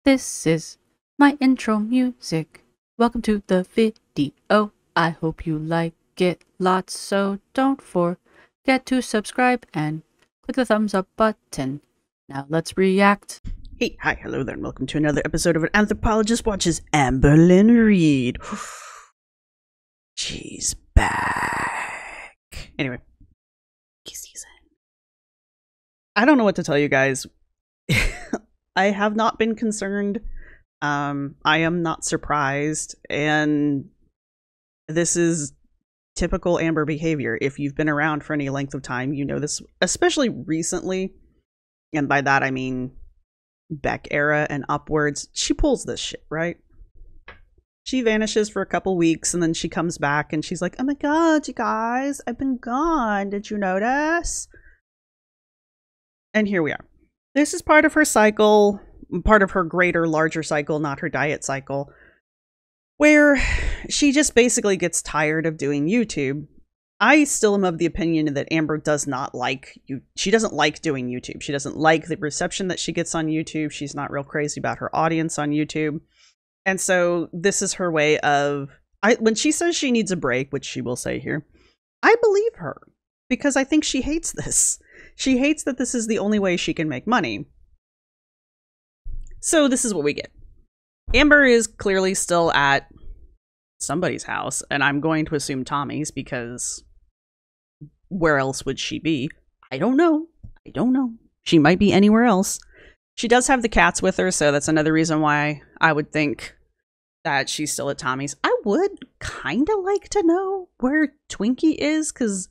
This is my intro music. Welcome to the video. I hope you like it lots, so don't forget to subscribe and click the thumbs up button. Now let's react. Hey, hi, hello there, and welcome to another episode of An Anthropologist Watches Amberlynn Reed. She's back. Anyway, season. I don't know what to tell you guys. I have not been concerned. I am not surprised, and this is typical Amber behavior. If you've been around for any length of time, you know this, especially recently, and by that I mean Beck era and upwards. She pulls this shit, right? She vanishes for a couple weeks and then she comes back and she's like, oh my god, you guys, I've been gone, did you notice? And here we are. This is part of her cycle, part of her greater, larger cycle, not her diet cycle, where she just basically gets tired of doing YouTube. I still am of the opinion that Amber does not like you. She doesn't like doing YouTube. She doesn't like the reception that she gets on YouTube. She's not real crazy about her audience on YouTube. And so this is her way of, when she says she needs a break, which she will say here, I believe her because I think she hates this. She hates that this is the only way she can make money. So this is what we get. Amber is clearly still at somebody's house, and I'm going to assume Tommy's because where else would she be? I don't know. I don't know. She might be anywhere else. She does have the cats with her, so that's another reason why I would think that she's still at Tommy's. I would kind of like to know where Twinkie is, because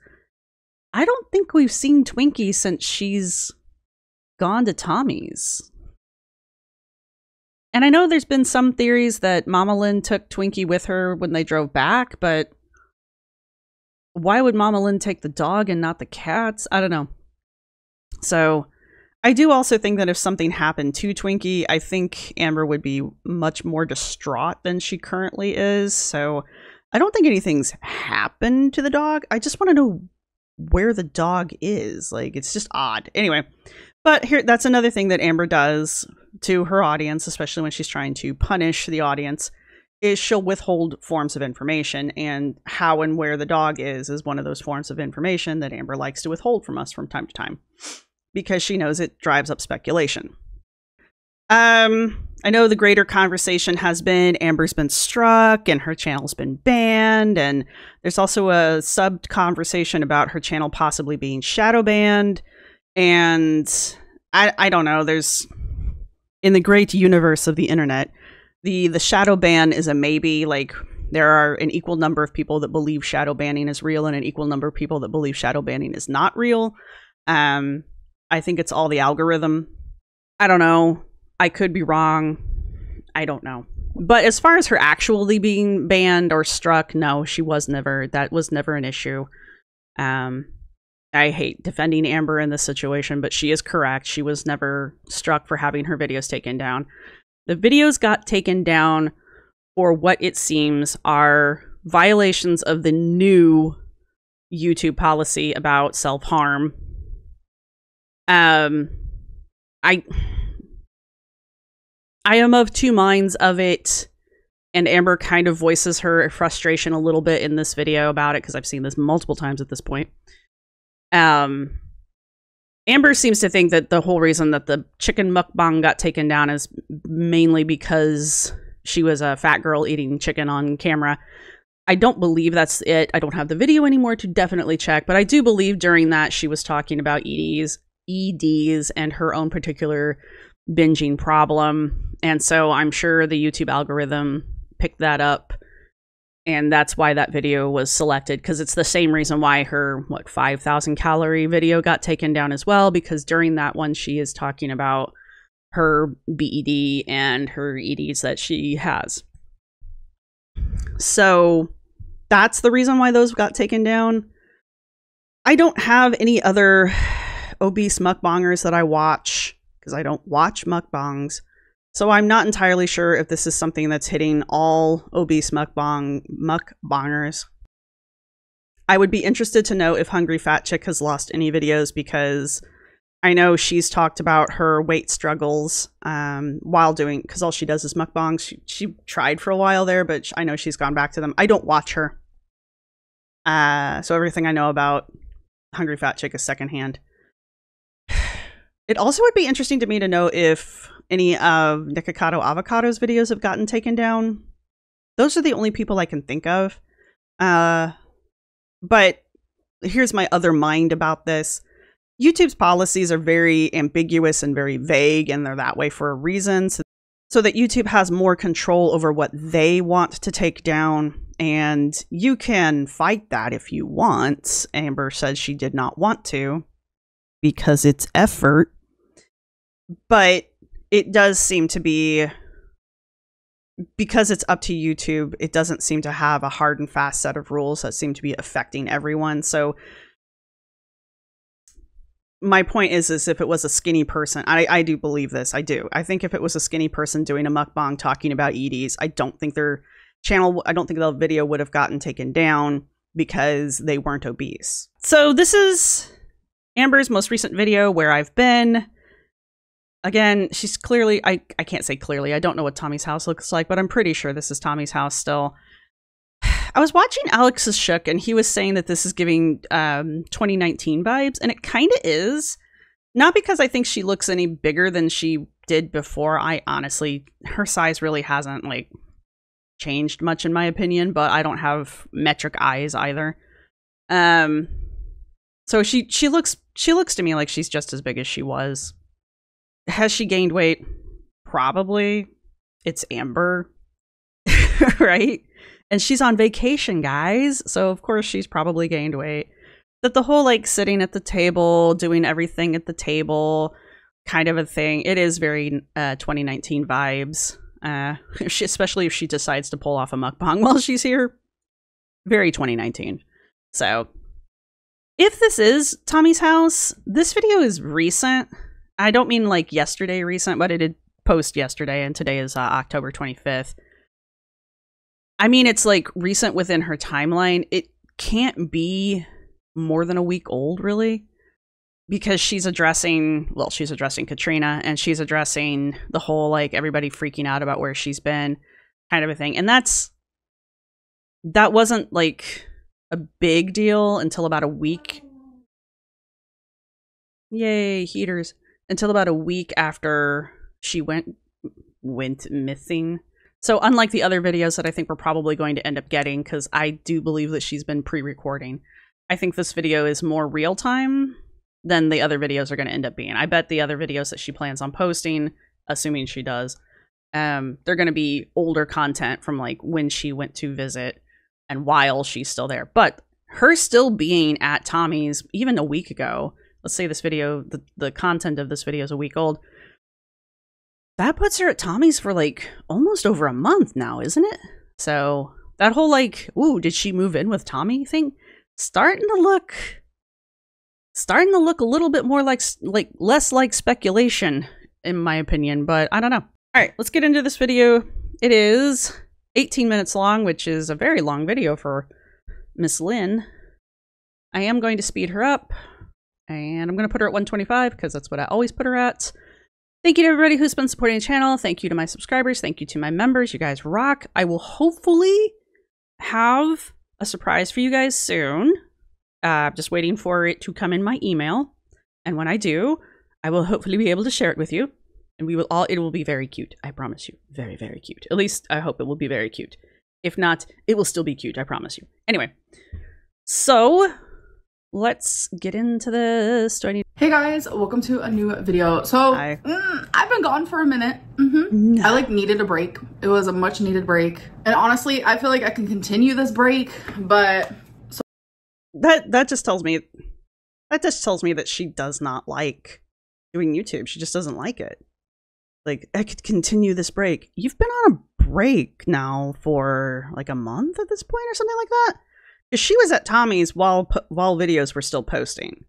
I don't think we've seen Twinkie since she's gone to Tommy's. And I know there's been some theories that Mama Lynn took Twinkie with her when they drove back, but why would Mama Lynn take the dog and not the cats? I don't know. So I do also think that if something happened to Twinkie, I think Amber would be much more distraught than she currently is. So I don't think anything's happened to the dog. I just want to know where the dog is. Like, it's just odd. Anyway, but here, that's another thing that Amber does to her audience, especially when she's trying to punish the audience, is she'll withhold forms of information, and how and where the dog is one of those forms of information that Amber likes to withhold from us from time to time, because she knows it drives up speculation. I know the greater conversation has been Amber's been struck and her channel's been banned, and there's also a sub conversation about her channel possibly being shadow banned, and I don't know, there's, in the great universe of the internet, the shadow ban is a maybe. Like, there are an equal number of people that believe shadow banning is real and an equal number of people that believe shadow banning is not real. I think it's all the algorithm. I don't know. I could be wrong. I don't know. But as far as her actually being banned or struck, no, she was never. That was never an issue. I hate defending Amber in this situation, but she is correct. She was never struck for having her videos taken down. The videos got taken down for what it seems are violations of the new YouTube policy about self-harm. I am of two minds of it, and Amber kind of voices her frustration a little bit in this video about it, because I've seen this multiple times at this point. Amber seems to think that the whole reason that the chicken mukbang got taken down is mainly because she was a fat girl eating chicken on camera. I don't believe that's it. I don't have the video anymore to definitely check, but I do believe during that she was talking about EDs and her own particular binging problem. And so I'm sure the YouTube algorithm picked that up, and that's why that video was selected, because it's the same reason why her, 5,000 calorie video got taken down as well, because during that one she is talking about her BED and her EDs that she has. So that's the reason why those got taken down. I don't have any other obese mukbangers that I watch, because I don't watch mukbangs. So I'm not entirely sure if this is something that's hitting all obese mukbangers. I would be interested to know if Hungry Fat Chick has lost any videos, because I know she's talked about her weight struggles while doing, because all she does is mukbangs. She tried for a while there, but I know she's gone back to them. I don't watch her. So everything I know about Hungry Fat Chick is secondhand. It also would be interesting to me to know if any of Nikocado Avocado's videos have gotten taken down. Those are the only people I can think of. But here's my other mind about this. YouTube's policies are very ambiguous and very vague, and they're that way for a reason, so that YouTube has more control over what they want to take down, and you can fight that if you want. Amber said she did not want to because it's effort, but it does seem to be, because it's up to YouTube, it doesn't seem to have a hard and fast set of rules that seem to be affecting everyone. So my point is if it was a skinny person, I do believe this. I do. I think if it was a skinny person doing a mukbang talking about Edie's, I don't think their channel, I don't think the video would have gotten taken down because they weren't obese. So this is Amber's most recent video, Where I've Been. Again, she's clearly, I can't say clearly, I don't know what Tommy's house looks like, but I'm pretty sure this is Tommy's house still. I was watching Alex's Shook, and he was saying that this is giving 2019 vibes, and it kind of is. Not because I think she looks any bigger than she did before. I honestly, her size really hasn't, like, changed much in my opinion, but I don't have metric eyes either. So she looks to me like she's just as big as she was. Has she gained weight? Probably. It's Amber, right? And she's on vacation, guys. So, of course, she's probably gained weight. But the whole, like, sitting at the table, doing everything at the table kind of a thing, it is very 2019 vibes. Especially if she decides to pull off a mukbang while she's here. Very 2019. So, if this is Tommy's house, this video is recent. I don't mean, like, yesterday recent, but it did post yesterday, and today is October 25th. I mean, it's, like, recent within her timeline. It can't be more than a week old, really, because she's addressing, well, she's addressing Katrina, and she's addressing the whole, like, everybody freaking out about where she's been kind of a thing. And that wasn't, like, a big deal until about a week. Yay, heaters. Until about a week after she went missing. So unlike the other videos that I think we're probably going to end up getting, because I do believe that she's been pre-recording, I think this video is more real-time than the other videos are going to end up being. I bet the other videos that she plans on posting, assuming she does, they're going to be older content from, like, when she went to visit and while she's still there. But her still being at Tommy's even a week ago, let's say this video, the content of this video is a week old, that puts her at Tommy's for, like, almost over a month now, isn't it? So that whole, like, ooh, did she move in with Tommy thing, starting to look a little bit more like less like speculation, in my opinion, but I don't know. All right, let's get into this video. It is 18 minutes long, which is a very long video for Miss Lynn. I am going to speed her up, and I'm going to put her at 125 because that's what I always put her at. Thank you to everybody who's been supporting the channel. Thank you to my subscribers. Thank you to my members. You guys rock. I will hopefully have a surprise for you guys soon. Just waiting for it to come in my email. And when I do, I will hopefully be able to share it with you. And it will be very cute. I promise you. Very, very cute. At least I hope it will be very cute. If not, it will still be cute. I promise you. Anyway. So let's get into this. Hey guys, welcome to a new video. So I've been gone for a minute. I like needed a break. It was a much needed break, and honestly I feel like I can continue this break, but that just tells me that she does not like doing YouTube. She just doesn't like it. Like, I could continue this break. You've been on a break now for like a month at this point or something like that. Because she was at Tommy's while videos were still posting,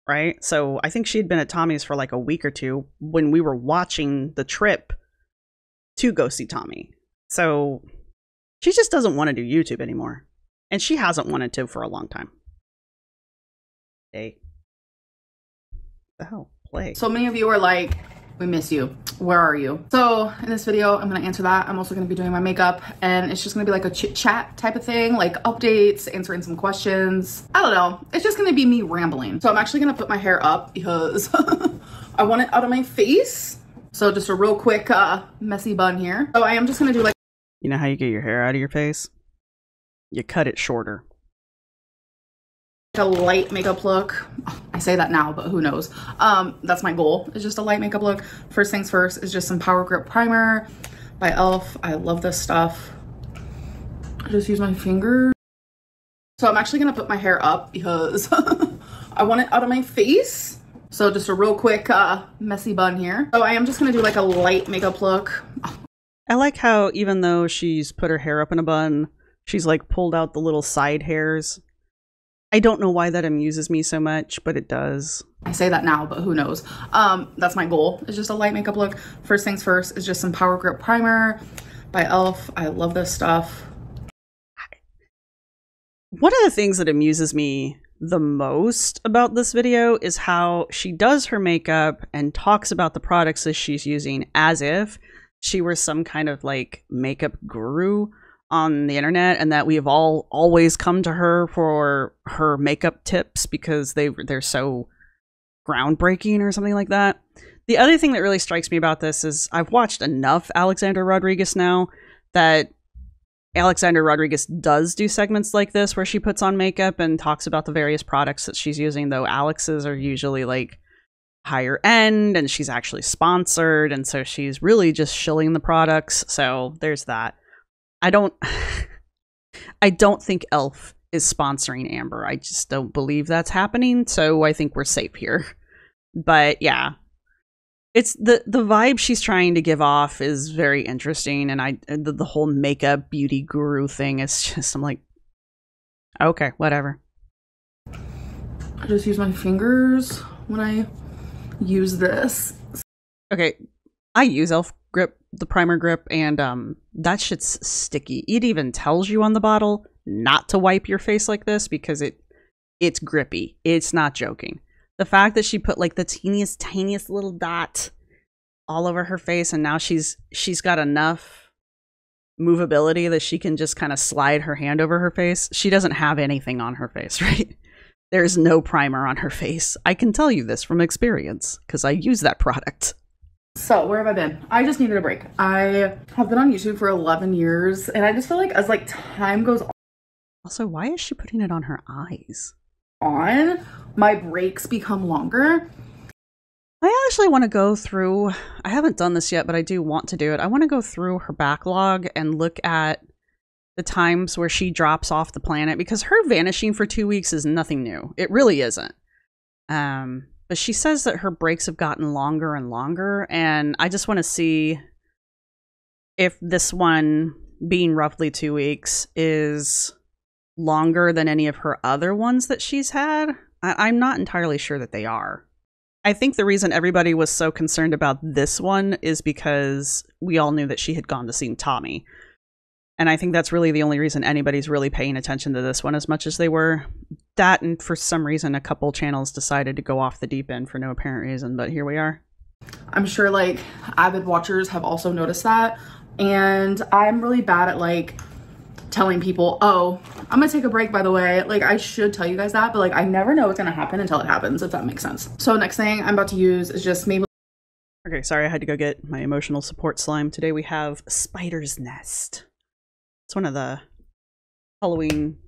right? So I think she had been at Tommy's for like a week or two when we were watching the trip to go see Tommy. So she just doesn't want to do YouTube anymore. And she hasn't wanted to for a long time. Hey. What the hell? play. So many of you are like, we miss you. Where are you? So in this video, I'm gonna answer that. I'm also gonna be doing my makeup, and it's just gonna be like a chit chat type of thing, like updates, answering some questions. I don't know. It's just gonna be me rambling. So I'm actually gonna put my hair up because I want it out of my face. So just a real quick messy bun here. So I am just gonna do like, you know how you get your hair out of your face? You cut it shorter. a light makeup look. I say that now, but who knows? That's my goal, is just a light makeup look. First things first is just some Power Grip Primer by e.l.f. I love this stuff. I just use my finger. So I'm actually gonna put my hair up because I want it out of my face. So just a real quick messy bun here. So I am just gonna do like a light makeup look. I like how even though she's put her hair up in a bun, she's like pulled out the little side hairs. I don't know why that amuses me so much, but it does. I say that now, but who knows? That's my goal, is just a light makeup look. First things first is just some Power Grip Primer by e.l.f. I love this stuff. One of the things that amuses me the most about this video is how she does her makeup and talks about the products that she's using as if she were some kind of like makeup guru on the internet, and that we have all always come to her for her makeup tips because they're so groundbreaking or something like that. The other thing that really strikes me about this is I've watched enough Alexander Rodriguez now that Alexander Rodriguez does do segments like this where she puts on makeup and talks about the various products that she's using, though Alex's are usually like higher end and she's actually sponsored, and so she's really just shilling the products. So there's that. I don't think e.l.f. is sponsoring Amber. I just don't believe that's happening, so I think we're safe here. But yeah, it's the vibe she's trying to give off is very interesting, and the whole makeup beauty guru thing is just, I'm like, okay, whatever. I just use my fingers when I use this. Okay, I use e.l.f. grip, the primer grip, and that shit's sticky. It even tells you on the bottle not to wipe your face like this because it's grippy. It's not joking. The fact that she put like the tiniest little dot all over her face, and now she's got enough movability that she can just kind of slide her hand over her face. She doesn't have anything on her face, right? There's no primer on her face. I can tell you this from experience because I use that product. So where have I been? I just needed a break. I have been on YouTube for 11 years, and I just feel like as like time goes on, also, why is she putting it on her eyes? My breaks become longer. I actually want to go through, I haven't done this yet, but I do want to do it. I want to go through her backlog and look at the times where she drops off the planet, because her vanishing for 2 weeks is nothing new. It really isn't. But she says that her breaks have gotten longer and longer, and I just want to see if this one, being roughly 2 weeks, is longer than any of her other ones that she's had. I'm not entirely sure that they are. I think the reason everybody was so concerned about this one is because we all knew that she had gone to see Tommy. And I think that's really the only reason anybody's really paying attention to this one as much as they were. That, and for some reason, a couple channels decided to go off the deep end for no apparent reason, but here we are. I'm sure like avid watchers have also noticed that. And I'm really bad at like telling people, oh, I'm gonna take a break, by the way. Like, I should tell you guys that, but like I never know what's gonna happen until it happens, if that makes sense. So next thing I'm about to use is just maybe. Okay, sorry, I had to go get my emotional support slime. Today we have Spider's Nest. It's one of the Halloween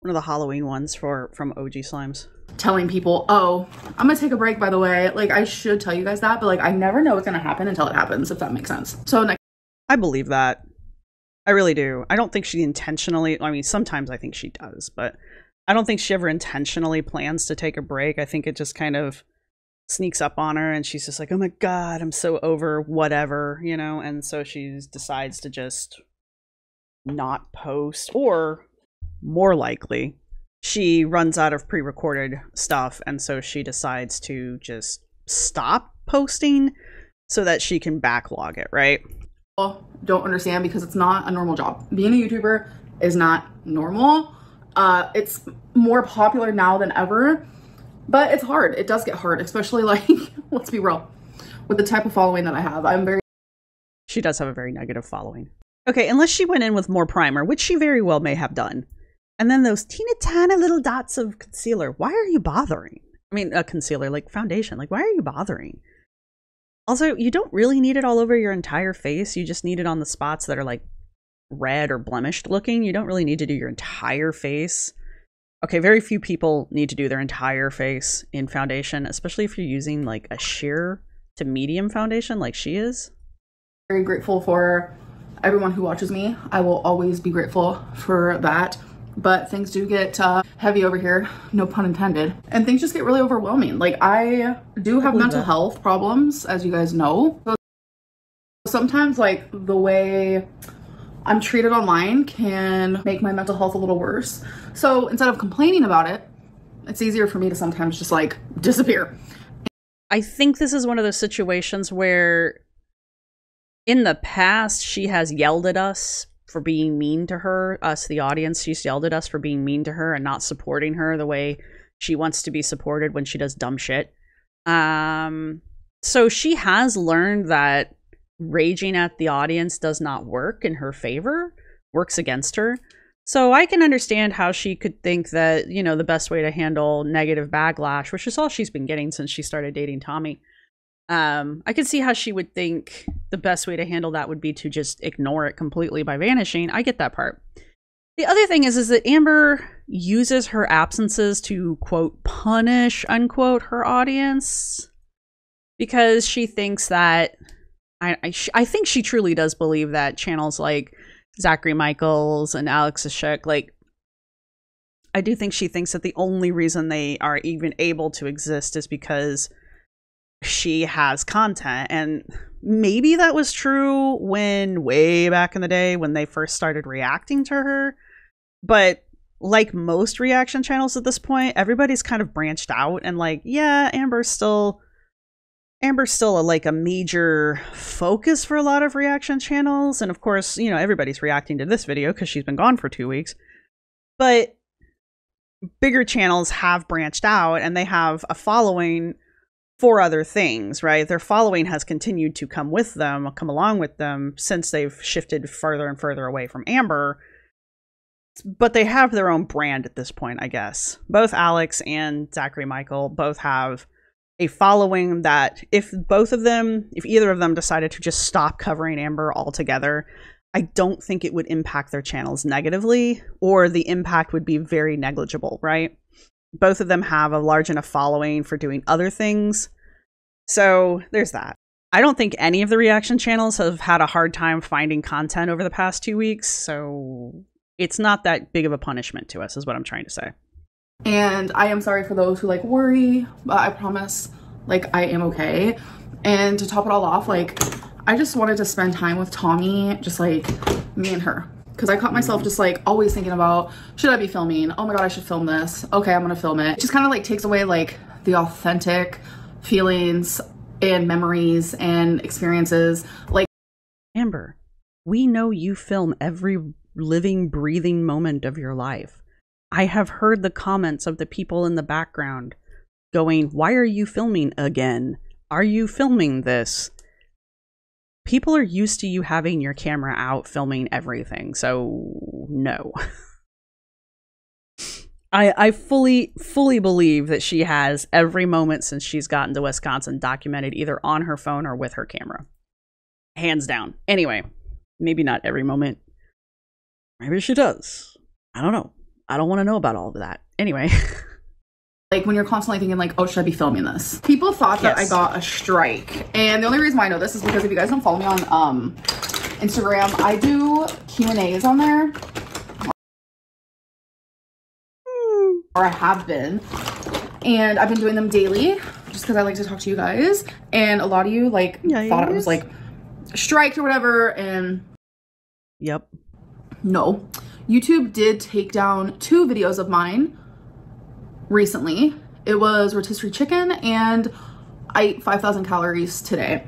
ones from OG Slimes. Telling people, oh, I'm gonna take a break, by the way. Like, I should tell you guys that, but like I never know what's gonna happen until it happens, if that makes sense. So next, I believe that. I really do. I don't think she intentionally, I mean, sometimes I think she does, but I don't think she ever intentionally plans to take a break. I think it just kind of sneaks up on her and she's just like, oh my God, I'm so over whatever, you know? And so she decides to just not post, or more likely, she runs out of pre-recorded stuff, and so she decides to just stop posting so that she can backlog it, right? Don't understand, because it's not a normal job. Being a YouTuber is not normal. It's more popular now than ever, But it's hard. It does get hard, especially like, let's be real, with the type of following that I have. She does have a very negative following. Okay, unless she went in with more primer, which she very well may have done. And then those teeny tiny little dots of concealer. Why are you bothering? I mean, concealer, like foundation. Like, why are you bothering? Also, you don't really need it all over your entire face. You just need it on the spots that are like red or blemished looking. You don't really need to do your entire face. Okay, very few people need to do their entire face in foundation, especially if you're using like a sheer to medium foundation like she is. Very grateful for everyone who watches me. I will always be grateful for that. But things do get heavy over here, no pun intended. And things just get really overwhelming. Like, I do have mental health problems, as you guys know. So sometimes, like, the way I'm treated online can make my mental health a little worse. So instead of complaining about it, it's easier for me to sometimes just, like, disappear. I think this is one of those situations where in the past, she has yelled at us for being mean to her, us, the audience. She's yelled at us for being mean to her and not supporting her the way she wants to be supported when she does dumb shit. So she has learned that raging at the audience does not work in her favor, works against her. So I can understand how she could think that, you know, the best way to handle negative backlash, which is all she's been getting since she started dating Tommy. I could see how she would think the best way to handle that would be to just ignore it completely by vanishing. I get that part. The other thing is that Amber uses her absences to, quote, punish, unquote, her audience because she thinks that, I think she truly does believe that channels like Zachary Michaels and Alex Ashok, like, I do think she thinks that the only reason they are even able to exist is because she has content. And maybe that was true when way back in the day when they first started reacting to her, but like most reaction channels at this point, everybody's kind of branched out and like, yeah, Amber's still like a major focus for a lot of reaction channels. And of course, you know, everybody's reacting to this video because she's been gone for 2 weeks, but bigger channels have branched out and they have a following for other things, right? Their following has continued to come along with them since they've shifted further and further away from Amber. But they have their own brand at this point, I guess. Both Alex and Zachary Michael both have a following that if either of them decided to just stop covering Amber altogether, I don't think it would impact their channels negatively, or the impact would be very negligible, right? Both of them have a large enough following for doing other things. So there's that. I don't think any of the reaction channels have had a hard time finding content over the past 2 weeks. So it's not that big of a punishment to us is what I'm trying to say. And I am sorry for those who like worry, but I promise like I am okay. And to top it all off, like I just wanted to spend time with Tommy, just like me and her. Because I caught myself just like always thinking about, should I be filming? Oh my god, I should film this. Okay, I'm gonna film it. It just kind of like takes away like the authentic feelings and memories and experiences. Like, Amber, we know you film every living, breathing moment of your life. I have heard the comments of the people in the background going, why are you filming again? Are you filming this? People are used to you having your camera out filming everything, so no. I fully believe that she has every moment since she's gotten to Wisconsin documented either on her phone or with her camera. Hands down. Anyway, maybe not every moment. Maybe she does. I don't know. I don't want to know about all of that. Anyway. Like when you're constantly thinking like, oh, should I be filming this? People thought that I got a strike. And the only reason why I know this is because if you guys don't follow me on Instagram, I do Q&As on there. Or I have been. And I've been doing them daily just because I like to talk to you guys. And a lot of you like thought it was like striked or whatever. And yep. No. YouTube did take down 2 videos of mine recently. It was rotisserie chicken and I ate 5,000 calories today.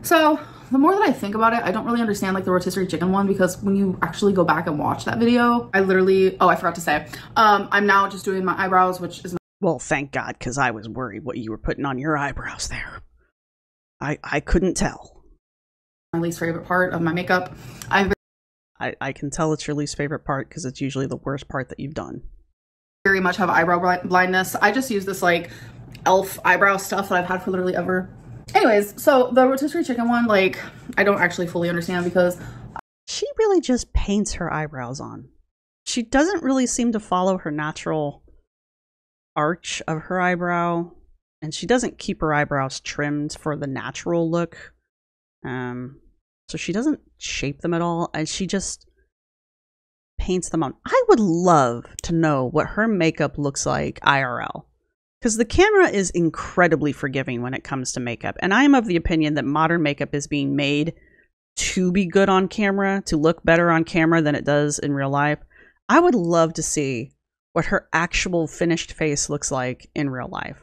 So the more that I think about it, I don't really understand like the rotisserie chicken one, because when you actually go back and watch that video, I literally, oh, I forgot to say, I'm now just doing my eyebrows, which is Well, thank God, because I was worried what you were putting on your eyebrows there. I couldn't tell. My least favorite part of my makeup. I can tell it's your least favorite part because it's usually the worst part that you've done. Very much have eyebrow blindness. I just use this like elf eyebrow stuff that I've had for literally ever. Anyways, so the rotisserie chicken one, like, I don't actually fully understand because she really just paints her eyebrows on. She doesn't really seem to follow her natural arch of her eyebrow, and she doesn't keep her eyebrows trimmed for the natural look. So she doesn't shape them at all, and she just paints them on. I would love to know what her makeup looks like IRL, because the camera is incredibly forgiving when it comes to makeup, and I am of the opinion that modern makeup is being made to be good on camera, to look better on camera than it does in real life. I would love to see what her actual finished face looks like in real life.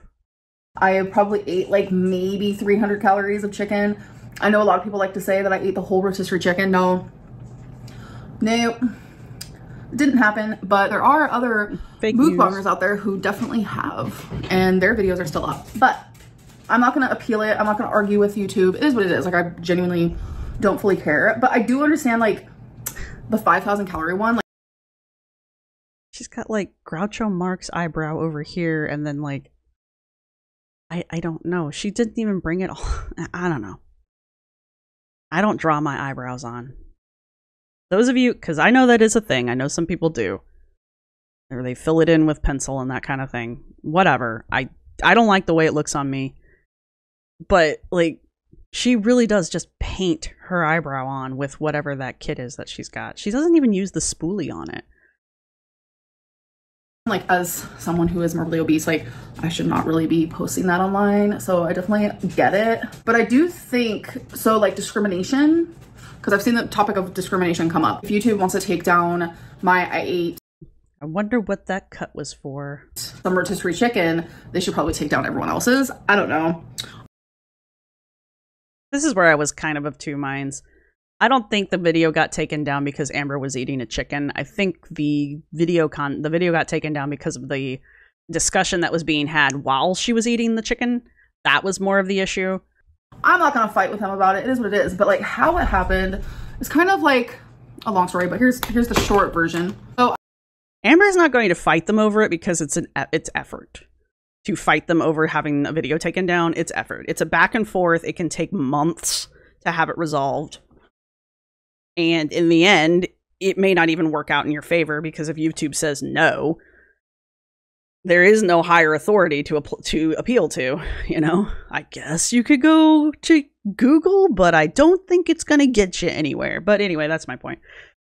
I probably ate like maybe 300 calories of chicken. I know a lot of people like to say that I ate the whole rotisserie chicken. Nope. Didn't happen, but there are other mukbangers out there who definitely have, and their videos are still up. But I'm not going to appeal it. I'm not going to argue with YouTube. It is what it is. Like, I genuinely don't fully care. But I do understand, like, the 5,000 calorie one. Like, she's got, like, Groucho Marx eyebrow over here, and then, like, I don't know. She didn't even bring it all. I don't know. I don't draw my eyebrows on. Those of you, because I know that is a thing. I know some people do. Or they fill it in with pencil and that kind of thing. Whatever. I don't like the way it looks on me. But, like, she really does just paint her eyebrow on with whatever that kit is that she's got. She doesn't even use the spoolie on it. Like, as someone who is morbidly obese, like, I should not really be posting that online. So I definitely get it. But I do think, so like discrimination, because I've seen the topic of discrimination come up. If YouTube wants to take down I ate. I wonder what that cut was for. Some rotisserie chicken, they should probably take down everyone else's. I don't know. This is where I was kind of two minds. I don't think the video got taken down because Amber was eating a chicken. I think the video got taken down because of the discussion that was being had while she was eating the chicken. That was more of the issue. I'm not gonna fight with him about it. It is what it is. But like how it happened is kind of like a long story. But here's the short version. So Amber's not going to fight them over it because it's effort. To fight them over having a video taken down, it's effort. It's a back and forth. It can take months to have it resolved. And in the end, it may not even work out in your favor because if YouTube says no, there is no higher authority to appeal to, you know? I guess you could go to Google, but I don't think it's going to get you anywhere. But anyway, that's my point.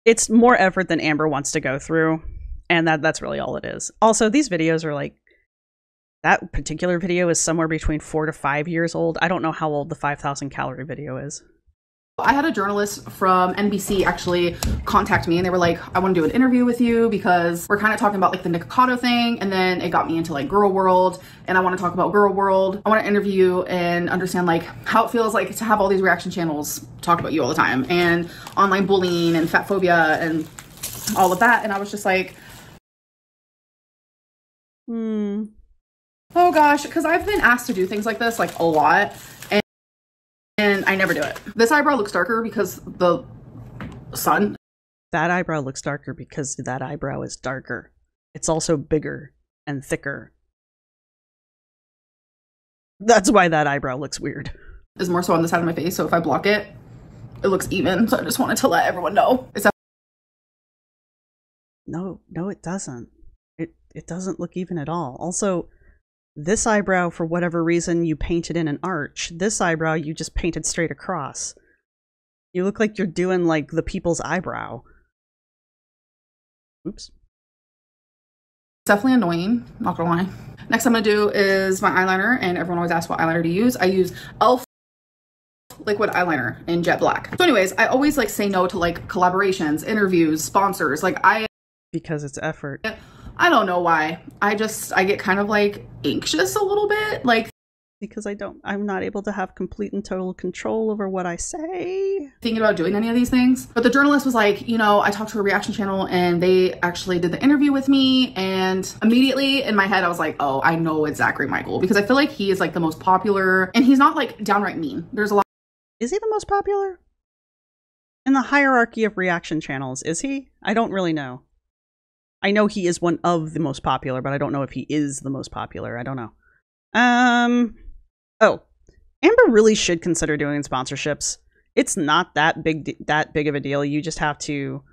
It's more effort than Amber wants to go through, and that's really all it is. Also, these videos are like, that particular video is somewhere between 4 to 5 years old. I don't know how old the 5,000 calorie video is. I had a journalist from NBC actually contact me and they were like, I want to do an interview with you because we're kind of talking about like the Nikocado thing, and then it got me into like Girl World, and I want to talk about Girl World. I want to interview you and understand like how it feels like to have all these reaction channels talk about you all the time, and online bullying and fat phobia and all of that. And I was just like, oh gosh, because I've been asked to do things like this like a lot. And I never do it. This eyebrow looks darker because the sun. That eyebrow looks darker because that eyebrow is darker. It's also bigger and thicker. That's why that eyebrow looks weird. Is more so on the side of my face, so if I block it, it looks even. So I just wanted to let everyone know. No, it doesn't. It doesn't look even at all. Also, this eyebrow, for whatever reason, you painted in an arch. This eyebrow, you just painted straight across. You look like you're doing, like, the people's eyebrow. Oops. Definitely annoying, not gonna lie. Next I'm gonna do is my eyeliner, and everyone always asks what eyeliner to use. I use e.l.f. liquid eyeliner in jet black. So anyways, I always, like, say no to, like, collaborations, interviews, sponsors. Like, because it's effort. I don't know why. I get kind of like anxious a little bit. Like, because I'm not able to have complete and total control over what I say. Thinking about doing any of these things. But the journalist was like, you know, I talked to a reaction channel and they actually did the interview with me. And immediately in my head, I was like, oh, I know it's Zachary Michael, because I feel like he is like the most popular and he's not like downright mean. There's a lot. Is he the most popular? In the hierarchy of reaction channels, is he? I don't really know. I know he is one of the most popular, but I don't know if he is the most popular. I don't know. Oh, Amber really should consider doing sponsorships. It's not that big of a deal. You just have to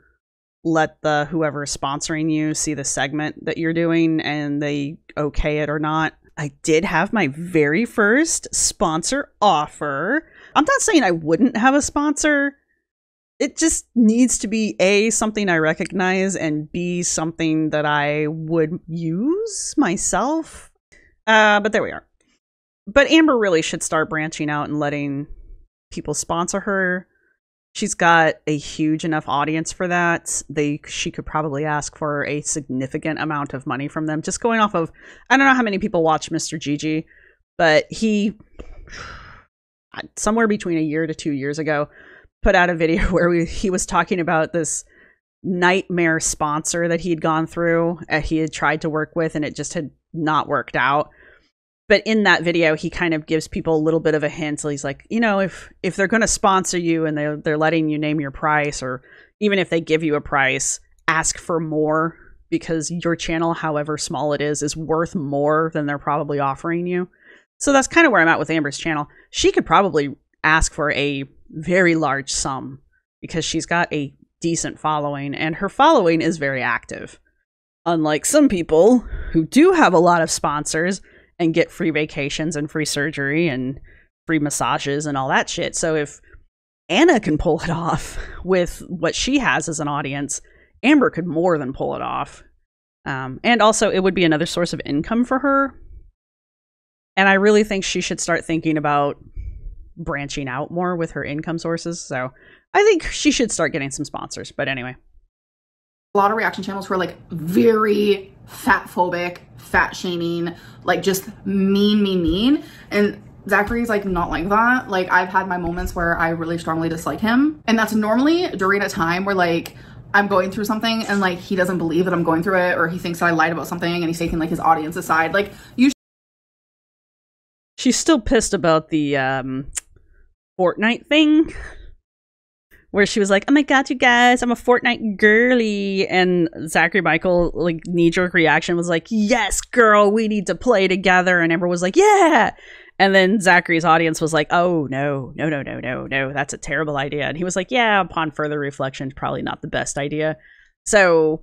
let the whoever is sponsoring you see the segment that you're doing and they okay it or not. I did have my very first sponsor offer. I'm not saying I wouldn't have a sponsor. It just needs to be A, something I recognize, and B, something that I would use myself. But there we are. But Amber really should start branching out and letting people sponsor her. She's got a huge enough audience for that. She could probably ask for a significant amount of money from them. Just going off of, I don't know how many people watch Mr. Gigi, but he, somewhere between a year to 2 years ago, put out a video where he was talking about this nightmare sponsor that he had gone through, he had tried to work with, and it just had not worked out. But in that video, he kind of gives people a little bit of a hint. So he's like, you know, if they're going to sponsor you and they're letting you name your price, or even if they give you a price, ask for more, because your channel, however small it is worth more than they're probably offering you. So that's kind of where I'm at with Amber's channel. She could probably ask for a very large sum because she's got a decent following, and her following is very active. Unlike some people who do have a lot of sponsors and get free vacations and free surgery and free massages and all that shit. So if Anna can pull it off with what she has as an audience, Amber could more than pull it off. And also it would be another source of income for her. And I really think she should start thinking about branching out more with her income sources. So I think she should start getting some sponsors. But anyway. A lot of reaction channels who are like very fat phobic, fat shaming, like just mean. And Zachary's like not like that. Like I've had my moments where I really strongly dislike him. And that's normally during a time where like I'm going through something and like he doesn't believe that I'm going through it, or he thinks that I lied about something and he's taking like his audience aside. Like she's still pissed about the Fortnite thing, where she was like, oh my god, you guys, I'm a Fortnite girly. And Zachary Michael, like, knee-jerk reaction was like, yes, girl, we need to play together. And Amber was like, yeah. And then Zachary's audience was like, oh, no, that's a terrible idea. And he was like, yeah, upon further reflection, probably not the best idea. So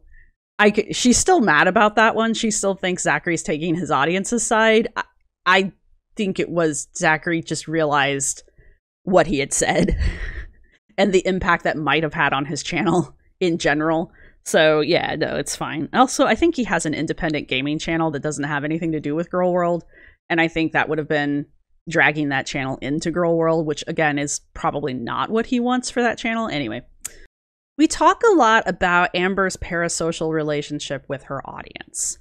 she's still mad about that one. She still thinks Zachary's taking his audience's side. I think it was Zachary just realized what he had said and the impact that might have had on his channel in general. So yeah, no, it's fine. Also, I think he has an independent gaming channel that doesn't have anything to do with Girl World. And I think that would have been dragging that channel into Girl World, which again is probably not what he wants for that channel. Anyway, we talk a lot about Amber's parasocial relationship with her audience.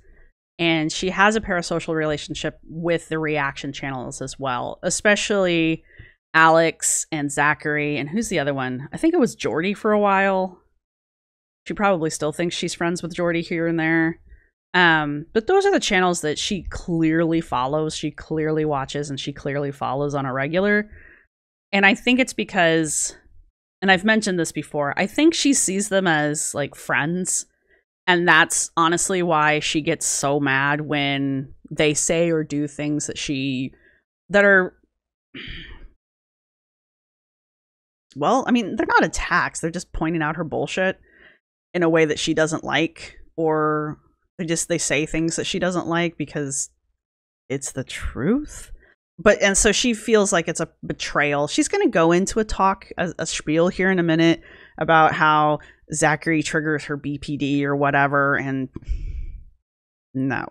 And she has a parasocial relationship with the reaction channels as well, especially Alex and Zachary. And who's the other one? I think it was Jordy for a while. She probably still thinks she's friends with Jordy here and there. But those are the channels that she clearly follows, she clearly watches, and she clearly follows on a regular. And I think it's because, and I've mentioned this before, I think she sees them as like friends. And that's honestly why she gets so mad when they say or do things that are, well, I mean, they're not attacks. They're just pointing out her bullshit in a way that she doesn't like, or they say things that she doesn't like because it's the truth. And so she feels like it's a betrayal. She's going to go into a spiel here in a minute about how Zachary triggers her BPD or whatever. And no,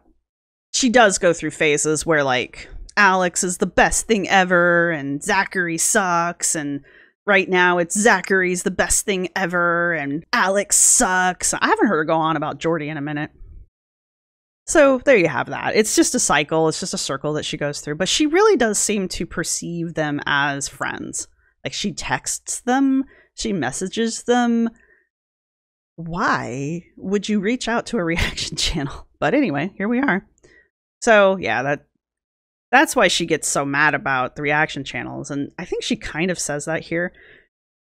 she does go through phases where like Alex is the best thing ever and Zachary sucks. And right now it's Zachary's the best thing ever and Alex sucks. I haven't heard her go on about Jordy in a minute. So there you have that. It's just a cycle. It's just a circle that she goes through. But she really does seem to perceive them as friends. Like, she texts them. She messages them. Why would you reach out to a reaction channel? But anyway, here we are. So yeah, that's why she gets so mad about the reaction channels. And I think she kind of says that here.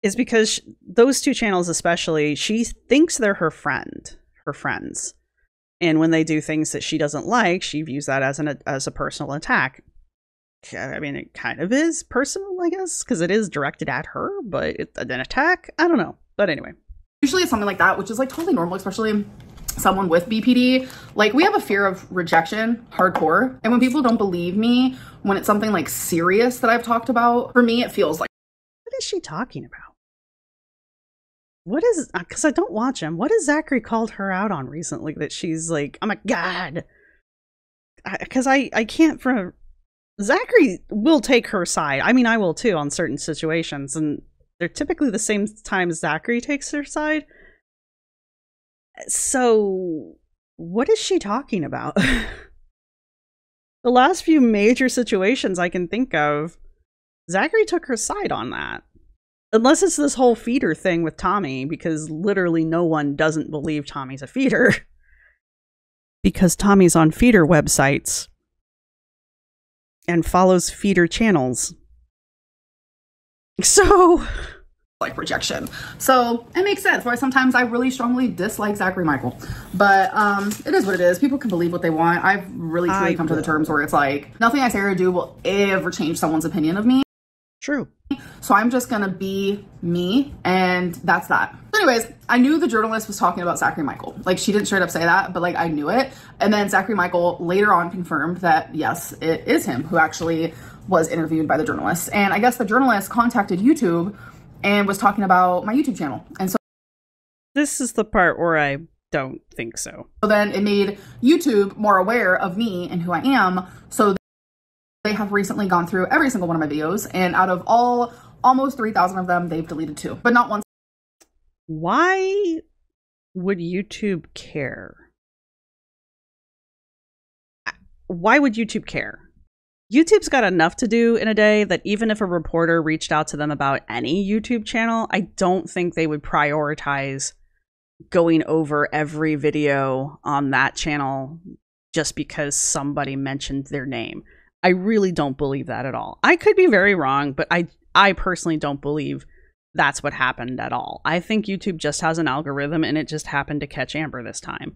Is because those two channels especially, she thinks they're her friends. And when they do things that she doesn't like, she views that as a personal attack. I mean, it kind of is personal, I guess, because it is directed at her, but an attack? I don't know. But anyway. Usually it's something like that, which is like totally normal, especially someone with BPD. Like, we have a fear of rejection, hardcore. And when people don't believe me, when it's something like serious that I've talked about, for me, it feels like. What is she talking about? What is, because I don't watch him, what has Zachary called her out on recently that she's like, oh my God. Because I can't, Zachary will take her side. I mean, I will too on certain situations. And they're typically the same time Zachary takes her side. So, what is she talking about? The last few major situations I can think of, Zachary took her side on that. Unless it's this whole feeder thing with Tommy, because literally no one doesn't believe Tommy's a feeder. Because Tommy's on feeder websites and follows feeder channels. So, like rejection. So it makes sense why sometimes I really strongly dislike Zachary Michael. But it is what it is. People can believe what they want. I've really truly come to the terms where it's like, nothing I say or do will ever change someone's opinion of me. True. So I'm just gonna be me, and that's that. Anyways, I knew the journalist was talking about Zachary Michael. Like, she didn't straight up say that, but like, I knew it. And then Zachary Michael later on confirmed that yes, it is him who actually was interviewed by the journalist. And I guess the journalist contacted YouTube and was talking about my YouTube channel. And so this is the part where I don't think so. So then it made YouTube more aware of me and who I am. So they have recently gone through every single one of my videos, and out of almost 3,000 of them, they've deleted 2, but not one. Why would YouTube care? Why would YouTube care? YouTube's got enough to do in a day that even if a reporter reached out to them about any YouTube channel, I don't think they would prioritize going over every video on that channel just because somebody mentioned their name. I really don't believe that at all. I could be very wrong, but I personally don't believe that's what happened at all. I think YouTube just has an algorithm and it just happened to catch Amber this time.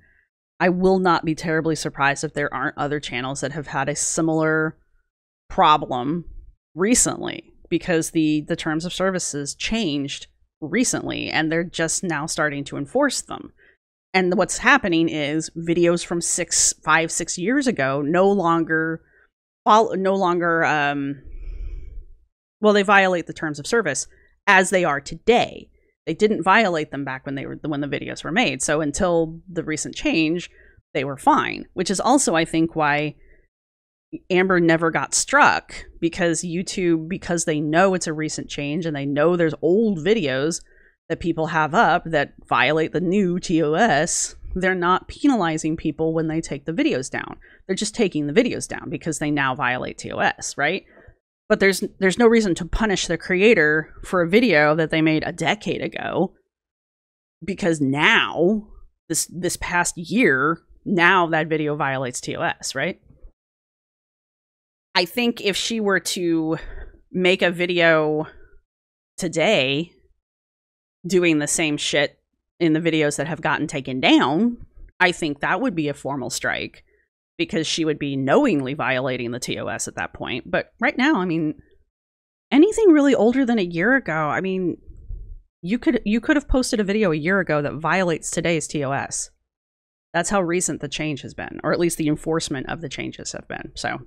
I will not be terribly surprised if there aren't other channels that have had a similar problem recently, because the terms of services changed recently and they're just now starting to enforce them. And what's happening is videos from 5-6 years ago no longer well, they violate the terms of service as they are today. They didn't violate them back when the videos were made. So until the recent change, they were fine, which is also, I think, why Amber never got struck, because YouTube, because they know it's a recent change and they know there's old videos that people have up that violate the new TOS, they're not penalizing people when they take the videos down. They're just taking the videos down because they now violate TOS, right? But there's no reason to punish the creator for a video that they made a decade ago, because now, this past year, now that video violates TOS, right? I think if she were to make a video today doing the same shit in the videos that have gotten taken down, I think that would be a formal strike, because she would be knowingly violating the TOS at that point. But right now, I mean, anything really older than a year ago, I mean, you could have posted a video a year ago that violates today's TOS. That's how recent the change has been, or at least the enforcement of the changes have been. So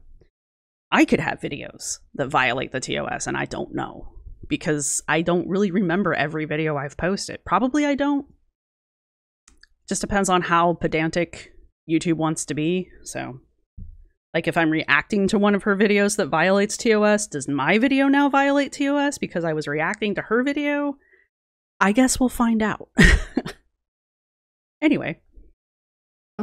I could have videos that violate the TOS, and I don't know, because I don't really remember every video I've posted. Probably I don't. Just depends on how pedantic YouTube wants to be. So, like, if I'm reacting to one of her videos that violates TOS, does my video now violate TOS because I was reacting to her video? I guess we'll find out. Anyway.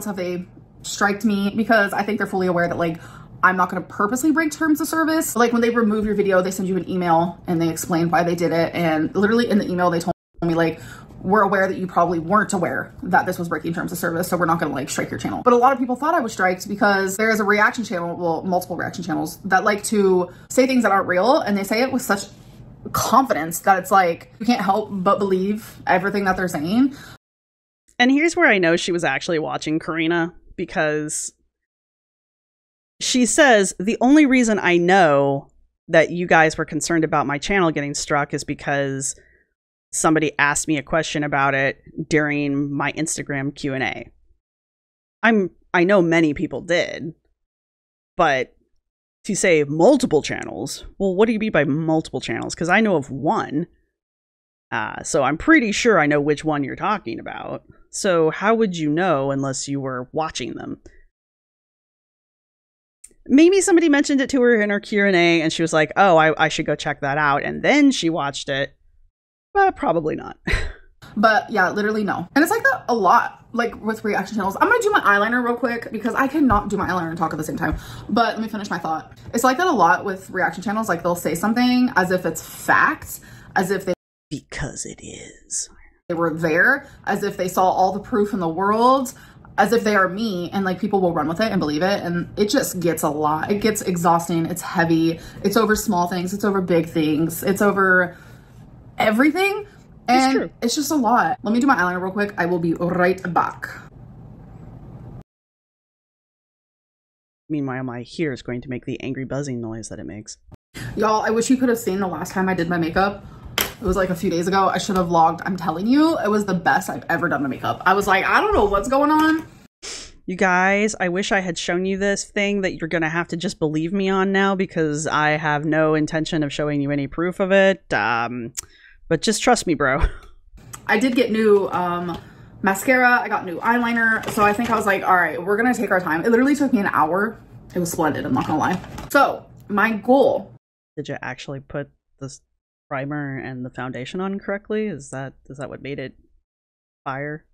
Have they striked me because I think they're fully aware that like I'm not going to purposely break terms of service. Like when they remove your video, they send you an email and they explain why they did it. And literally in the email, they told me like, we're aware that you probably weren't aware that this was breaking terms of service, so we're not going to like strike your channel. But a lot of people thought I was striked because there is a reaction channel, well, multiple reaction channels that like to say things that aren't real, and they say it with such confidence that it's like you can't help but believe everything that they're saying. And here's where I know she was actually watching Karina, because she says, the only reason I know that you guys were concerned about my channel getting struck is because somebody asked me a question about it during my Instagram Q&A. I know many people did, but to say multiple channels, well, what do you mean by multiple channels? Because I know of one, so I'm pretty sure I know which one you're talking about. So how would you know unless you were watching them? Maybe somebody mentioned it to her in her Q&A and she was like, oh, I should go check that out. And then she watched it. But probably not. But yeah, literally no. And it's like that a lot, like with reaction channels. I'm gonna do my eyeliner real quick because I cannot do my eyeliner and talk at the same time. But let me finish my thought. It's like that a lot with reaction channels. Like they'll say something as if it's fact, as if they— because it is. They were there, as if they saw all the proof in the world, as if they are me, and like people will run with it and believe it, and it just gets a lot. It gets exhausting. It's heavy. It's over small things. It's over big things. It's over everything, and it's just a lot. Let me do my eyeliner real quick. I will be right back. Meanwhile, my hair is going to make the angry buzzing noise that it makes. Y'all, I wish you could have seen the last time I did my makeup. It was like a few days ago. I should have vlogged. I'm telling you, it was the best I've ever done my makeup. I was like, I don't know what's going on. You guys, I wish I had shown you this thing that you're gonna have to just believe me on now, because I have no intention of showing you any proof of it. But just trust me, bro. I did get new mascara. I got new eyeliner. So I think I was like, all right, we're gonna take our time. It literally took me an hour. It was splendid, I'm not gonna lie. So my goal. Did you actually put this primer and the foundation on correctly? Is that what made it fire?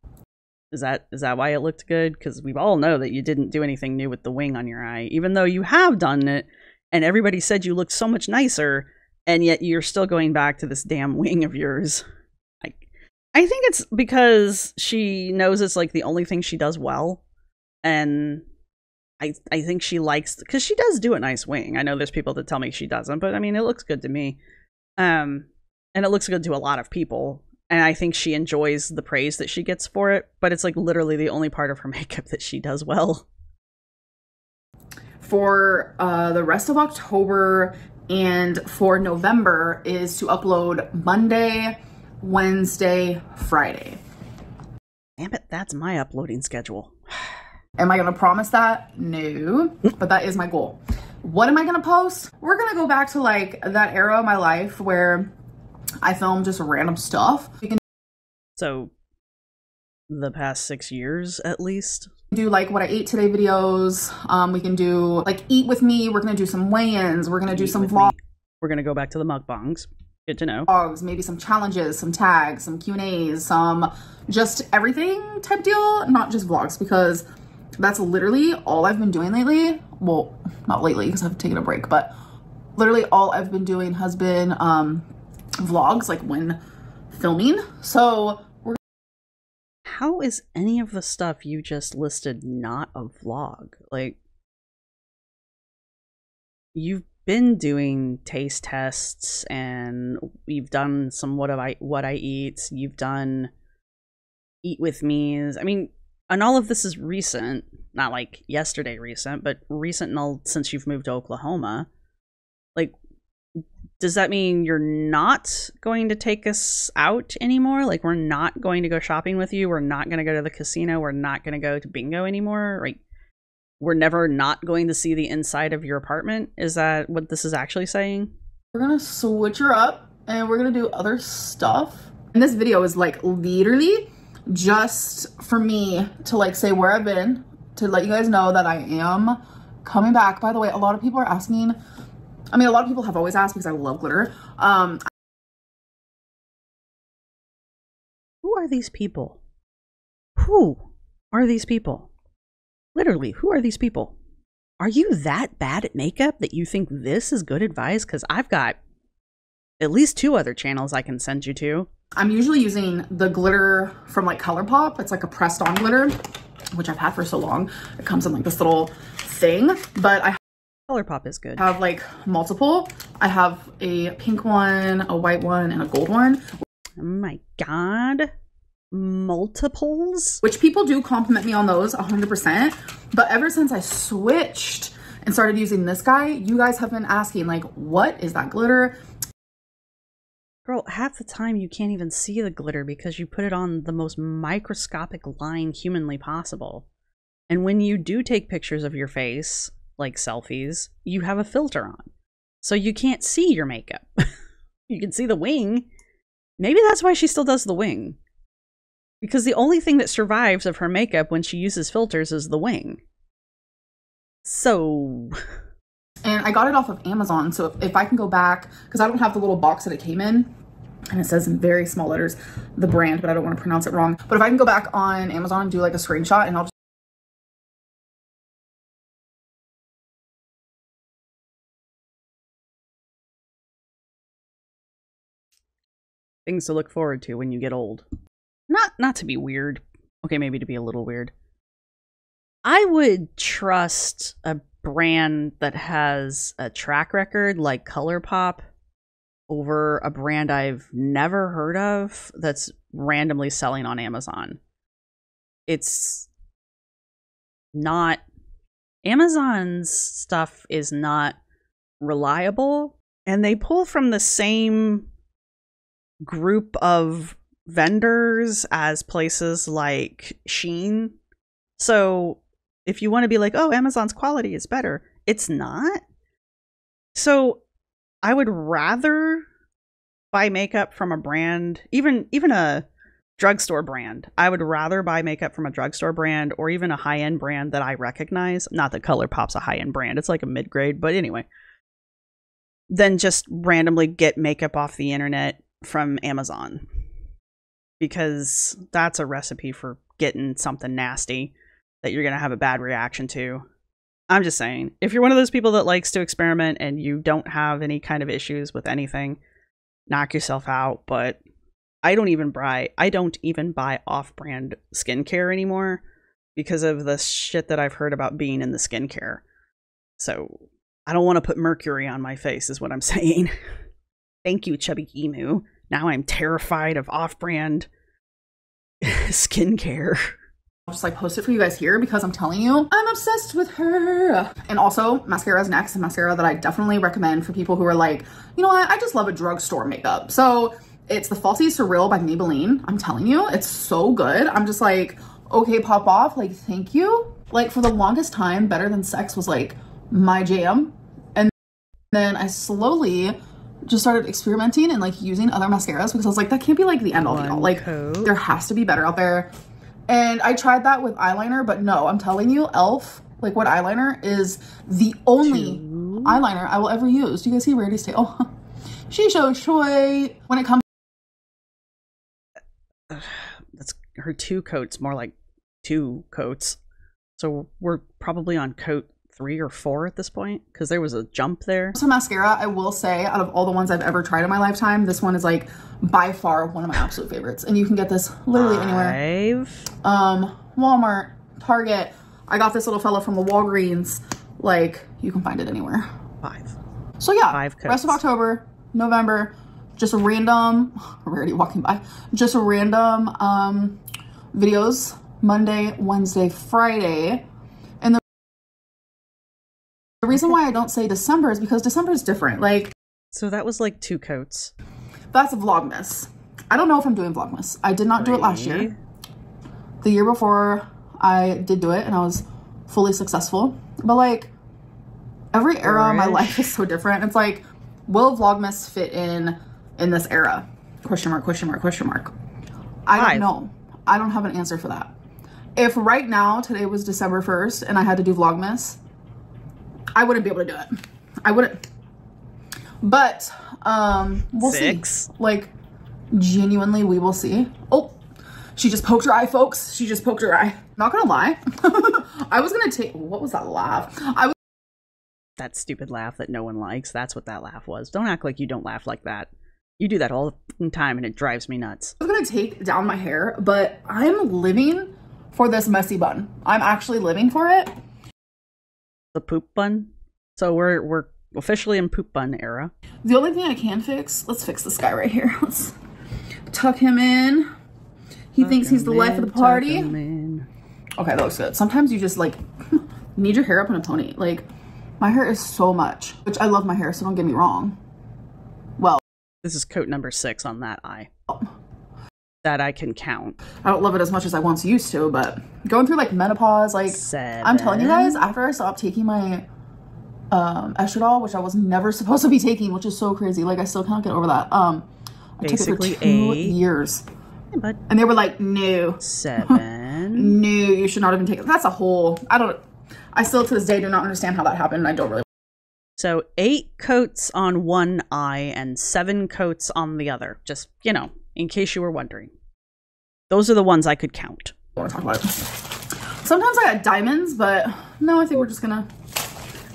Is that why it looked good? Because we all know that you didn't do anything new with the wing on your eye, even though you have done it and everybody said you looked so much nicer, and yet you're still going back to this damn wing of yours. I think it's because she knows it's like the only thing she does well, and I think she likes, because she does do a nice wing. I know there's people that tell me she doesn't, but I mean, it looks good to me. And it looks good to a lot of people. And I think she enjoys the praise that she gets for it, but it's like literally the only part of her makeup that she does well. For the rest of October and for November is to upload Monday, Wednesday, Friday. Damn it, that's my uploading schedule. Am I gonna promise that? No, but that is my goal. What am I gonna post? We're gonna go back to like that era of my life where I film just random stuff. We can So the past 6 years at least. Do like what I ate today videos. We can do like eat with me. We're gonna do some weigh-ins. We're gonna do some vlogs. We're gonna go back to the mukbangs. Good to know. Maybe some challenges, some tags, some Q&As, some just everything type deal, not just vlogs, because that's literally all I've been doing lately. Well, not lately because I've taken a break, but literally all I've been doing has been vlogs, like when filming. So how is any of the stuff you just listed not a vlog? Like, you've been doing taste tests, and you've done some what I eat. You've done eat with me's. I mean, and all of this is recent, not like yesterday recent, but recent and all since you've moved to Oklahoma. Like, does that mean you're not going to take us out anymore? Like, we're not going to go shopping with you? We're not going to go to the casino? We're not going to go to bingo anymore? Like, we're never not going to see the inside of your apartment? Is that what this is actually saying? We're gonna switch her up and we're gonna do other stuff. And this video is like literally just for me to like say where I've been, to let you guys know that I am coming back. By the way, a lot of people are asking, I mean, a lot of people have always asked because I love glitter. Who are these people? Who are these people? Literally, who are these people? Are you that bad at makeup that you think this is good advice? Because I've got at least 2 other channels I can send you to. I'm usually using the glitter from like ColourPop. It's like a pressed on glitter, which I've had for so long. It comes in like this little thing, but I ColourPop is good. have like multiple. I have a pink one, a white one, and a gold one. Oh my God. Multiples? Which people do compliment me on those 100%. But ever since I switched and started using this guy, you guys have been asking like, what is that glitter? Girl, half the time you can't even see the glitter because you put it on the most microscopic line humanly possible. And when you do take pictures of your face, like selfies, you have a filter on. So you can't see your makeup. You can see the wing. Maybe that's why she still does the wing. Because the only thing that survives of her makeup when she uses filters is the wing. So... And I got it off of Amazon, so if I can go back, because I don't have the little box that it came in, and it says in very small letters, the brand, but I don't want to pronounce it wrong. But if I can go back on Amazon and do like a screenshot, and I'll just... Things to look forward to when you get old. Not to be weird. Okay, maybe to be a little weird. I would trust a brand that has a track record like ColourPop over a brand I've never heard of that's randomly selling on Amazon. It's not... Amazon's stuff is not reliable, and they pull from the same group of vendors as places like Shein. So if you want to be like, oh, Amazon's quality is better, it's not. So I would rather buy makeup from a brand, even a drugstore brand. I would rather buy makeup from a drugstore brand or even a high-end brand that I recognize. Not that ColourPop's a high-end brand. It's like a mid-grade, but anyway. Than just randomly get makeup off the internet from Amazon. Because that's a recipe for getting something nasty that you're going to have a bad reaction to. I'm just saying, if you're one of those people that likes to experiment and you don't have any kind of issues with anything, knock yourself out. But I don't even buy off-brand skincare anymore because of the shit that I've heard about being in the skincare. So I don't want to put mercury on my face is what I'm saying. Thank you, Chubby Emu. Now I'm terrified of off-brand skincare. I'll just like post it for you guys here because I'm telling you, I'm obsessed with her. And also mascara is next, a mascara that I definitely recommend for people who are like, you know what, I just love a drugstore makeup. So it's the Falsies Surreal by Maybelline. I'm telling you, it's so good. I'm just like, okay, pop off, like thank you. Like for the longest time, Better Than Sex was like my jam. And then I slowly just started experimenting and like using other mascaras because I was like, that can't be like the end all be all. Like there has to be better out there. And I tried that with eyeliner, but no, I'm telling you, e.l.f. liquid eyeliner is the only eyeliner I will ever use. Do you guys see Rarity's tail? She's so shy. When it comes, that's her 2 coats, more like 2 coats. So we're probably on coat 3 or 4 at this point because there was a jump there. So mascara, I will say, out of all the ones I've ever tried in my lifetime, this one is like by far one of my absolute favorites. And you can get this literally anywhere. Walmart, Target. I got this little fella from the Walgreens. Like you can find it anywhere. 5. So yeah, 5 coats. Rest of October, November, just a random, we're already walking by, just a random videos, Monday, Wednesday, Friday. And the reason why I don't say December is because December is different. Like, so that was like 2 coats. That's Vlogmas. I don't know if I'm doing Vlogmas. I did not do it last year. The year before I did do it and I was fully successful. But like every era of my life is so different. It's like, will Vlogmas fit in this era? Question mark, question mark, question mark. I don't know. I don't have an answer for that. If right now, today was December 1st and I had to do Vlogmas, I wouldn't be able to do it. I wouldn't. But we'll see. Like genuinely we will see. Oh, She just poked her eye, folks. She just poked her eye. Not gonna lie. I was gonna take, what was that laugh? That stupid laugh that no one likes. That's what that laugh was. Don't act like you don't laugh like that. You do that all the time and it drives me nuts. I was gonna take down my hair, but I'm living for this messy bun. I'm actually living for it. The poop bun? So we're officially in poop bun era. The only thing I can fix, let's fix this guy right here. Let's tuck him in. He thinks he's the life of the party. Okay, that looks good. Sometimes you just like need your hair up in a pony. Like my hair is so much, which I love my hair, so don't get me wrong. Well, this is coat number 6 on that eye. That I can count. I don't love it as much as I once used to, but going through like menopause, like 7. I'm telling you guys, after I stopped taking my estradiol, which I was never supposed to be taking, which is so crazy. Like I still can't get over that. I Basically took it for 2 years. Yeah, but and they were like, no. 7. No, you should not have been taking. That's a whole, I still to this day do not understand how that happened. And I don't really. So 8 coats on one eye and 7 coats on the other. Just, you know, in case you were wondering. Those are the ones I could count. I want to talk about it. Sometimes I got diamonds, but no, I think we're just gonna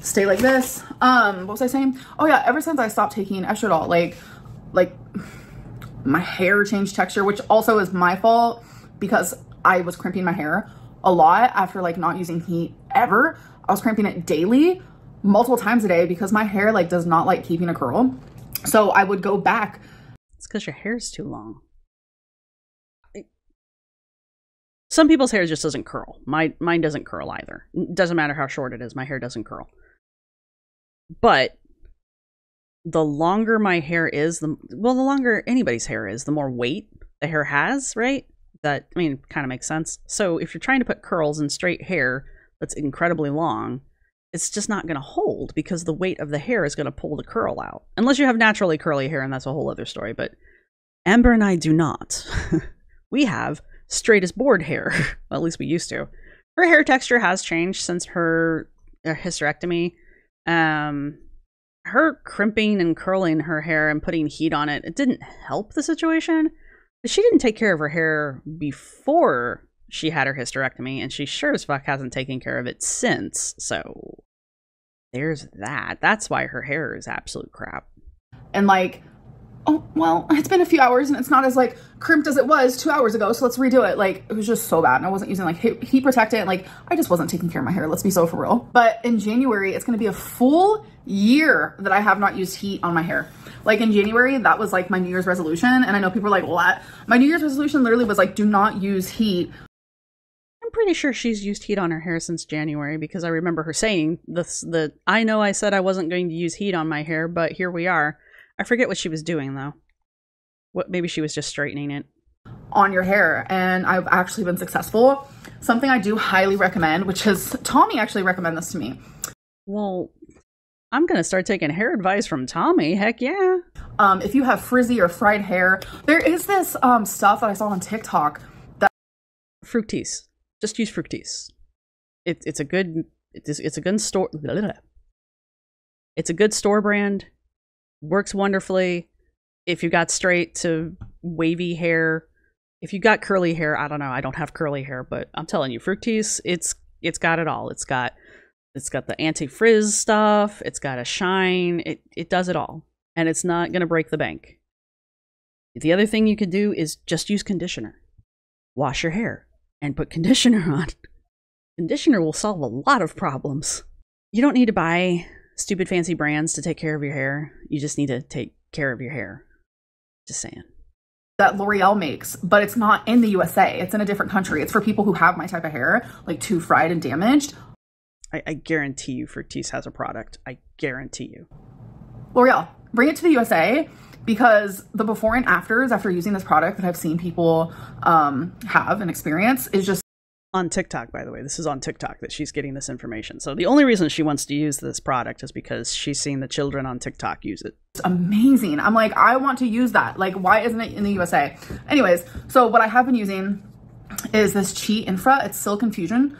stay like this. What was I saying? Oh yeah, ever since I stopped taking estradiol, like my hair changed texture, which also is my fault because I was crimping my hair a lot after like not using heat ever. I was crimping it daily, multiple times a day because my hair like does not like keeping a curl. So I would go back. It's because your hair's too long. Some people's hair just doesn't curl. Mine doesn't curl either. It doesn't matter how short it is. My hair doesn't curl. But the longer my hair is, the longer anybody's hair is, the more weight the hair has, right? That, I mean, kind of makes sense. So if you're trying to put curls in straight hair that's incredibly long, it's just not going to hold because the weight of the hair is going to pull the curl out. Unless you have naturally curly hair, and that's a whole other story. But Amber and I do not. We have straight as board hair. Well, at least we used to. Her hair texture has changed since her hysterectomy. Her crimping and curling her hair and putting heat on it didn't help the situation. But she didn't take care of her hair before she had her hysterectomy, and she sure as fuck hasn't taken care of it since. So there's that. That's why her hair is absolute crap. And like, oh, well, it's been a few hours and it's not as like crimped as it was 2 hours ago. So let's redo it. Like, it was just so bad. And I wasn't using like heat protectant. Like, I just wasn't taking care of my hair. Let's be so for real. But in January, it's going to be a full year that I have not used heat on my hair. Like in January, that was like my New Year's resolution. And I know people are like, what? My New Year's resolution literally was like, do not use heat. I'm pretty sure she's used heat on her hair since January because I remember her saying this, I know I said I wasn't going to use heat on my hair, but here we are. I forget what she was doing though. Maybe she was just straightening it. On your hair, and I've actually been successful. Something I do highly recommend, which is Tommy actually recommended this to me. Well, I'm gonna start taking hair advice from Tommy. Heck yeah. If you have frizzy or fried hair, there is this stuff that I saw on TikTok that Fructis. Just use Fructis. It's a good store. It's a good store brand. Works wonderfully. If you got straight to wavy hair, if you got curly hair, I don't know. I don't have curly hair, but I'm telling you, Fructis, it's got it all. It's got the anti-frizz stuff. It's got a shine. It does it all, and it's not gonna break the bank. The other thing you could do is just use conditioner. Wash your hair and put conditioner on. Conditioner will solve a lot of problems. You don't need to buy stupid fancy brands to take care of your hair. You just need to take care of your hair. Just saying. That L'Oreal makes, but it's not in the USA. It's in a different country. It's for people who have my type of hair, like too fried and damaged. I guarantee you Fructis has a product. I guarantee you. L'Oreal, bring it to the USA, because the before and afters after using this product that I've seen people have and experience is just on TikTok, by the way. This is on TikTok that she's getting this information. So the only reason she wants to use this product is because she's seen the children on TikTok use it. It's amazing. I'm like, I want to use that. Like, why isn't it in the USA? Anyways, so what I have been using is this Chi Infra. It's Silk Infusion.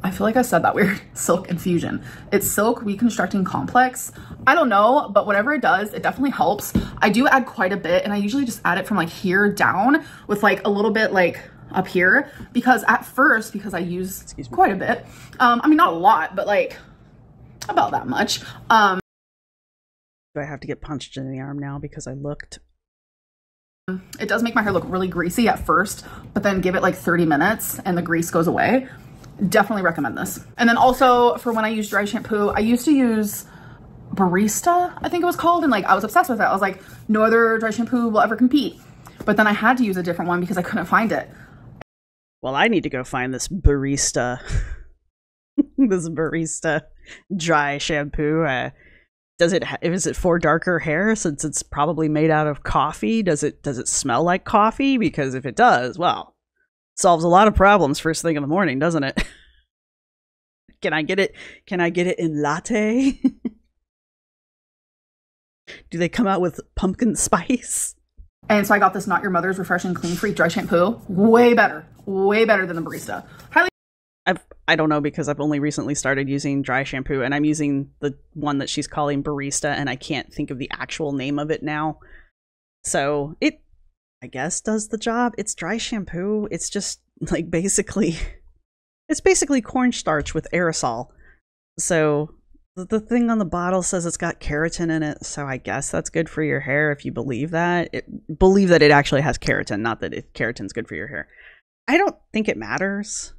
I feel like I said that weird. Silk Infusion. It's Silk Reconstructing Complex. I don't know, but whatever it does, it definitely helps. I do add quite a bit, and I usually just add it from like here down with like a little bit like up here, because at first, because I use quite a bit, I mean, not a lot, but like about that much. Do I have to get punched in the arm now because I looked? It does make my hair look really greasy at first, but then give it like 30 minutes and the grease goes away. Definitely recommend this. And then also for when I use dry shampoo, I used to use Barista, I think it was called, and like I was obsessed with it. I was like, no other dry shampoo will ever compete. But then I had to use a different one because I couldn't find it. Well, I need to go find this Barista, this Barista dry shampoo. Is it for darker hair since it's probably made out of coffee? Does it smell like coffee? Because if it does, well, it solves a lot of problems first thing in the morning, doesn't it? Can I get it in latte? Do they come out with pumpkin spice? And so I got this Not Your Mother's Refreshing Clean Free Dry Shampoo. Way better than the Barista. Highly. I don't know because I've only recently started using dry shampoo and I'm using the one that she's calling Barista and I can't think of the actual name of it now. So it, I guess, does the job. It's dry shampoo. It's just like it's basically cornstarch with aerosol. So the thing on the bottle says it's got keratin in it. So I guess that's good for your hair if you believe that. Believe that it actually has keratin, not that keratin's good for your hair. I don't think it matters.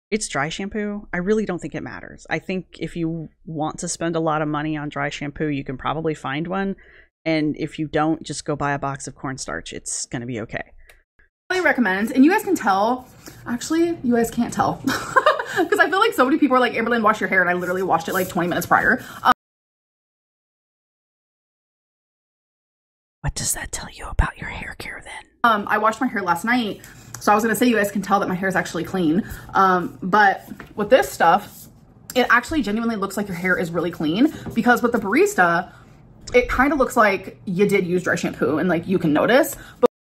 It's dry shampoo. I really don't think it matters. I think if you want to spend a lot of money on dry shampoo, you can probably find one. And if you don't, just go buy a box of cornstarch. It's going to be okay. Highly recommend. And you guys can tell. Actually, you guys can't tell. Because I feel like so many people are like, Amberlynn, wash your hair. And I literally washed it like 20 minutes prior. What does that tell you about your hair care then? I washed my hair last night. So I was going to say you guys can tell that my hair is actually clean. But with this stuff, it actually genuinely looks like your hair is really clean. Because with the Barista, it kind of looks like you did use dry shampoo and like you can notice. But